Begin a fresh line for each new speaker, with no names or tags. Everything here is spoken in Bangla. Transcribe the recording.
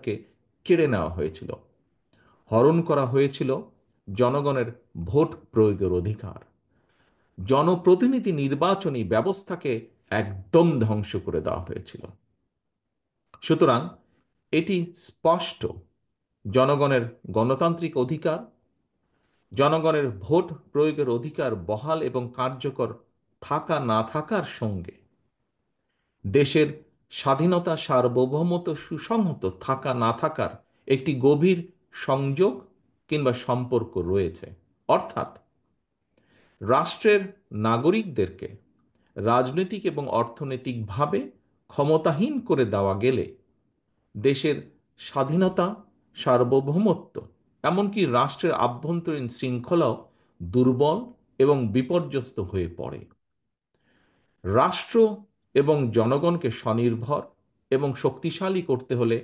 কে কেড়ে নেওয়া হয়েছিল, হরণ করা হয়েছিল জনগণের ভোট প্রয়োগের অধিকার, জনপ্রতিনিধি নির্বাচনী ব্যবস্থাকে একদম ধ্বংস করে দেওয়া হয়েছিল। সুতরাং এটি স্পষ্ট, জনগণের গণতান্ত্রিক অধিকার, জনগণের ভোট প্রয়োগের অধিকার বহাল এবং কার্যকর থাকা না থাকার সঙ্গে দেশের স্বাধীনতা, সার্বভৌমত্ব সুসংহত থাকা না থাকার একটি গভীর সংযোগ কিংবা সম্পর্ক রয়েছে। অর্থাৎ রাষ্ট্রের নাগরিকদেরকে রাজনৈতিক এবং অর্থনৈতিকভাবে ক্ষমতাহীন করে দেওয়া গেলে দেশের স্বাধীনতা, সার্বভৌমত্ব, এমনকি রাষ্ট্রের আভ্যন্তরীণ শৃঙ্খলাও দুর্বল এবং বিপর্যস্ত হয়ে পড়ে। রাষ্ট্র এবং জনগণকে স্বনির্ভর এবং শক্তিশালী করতে হলে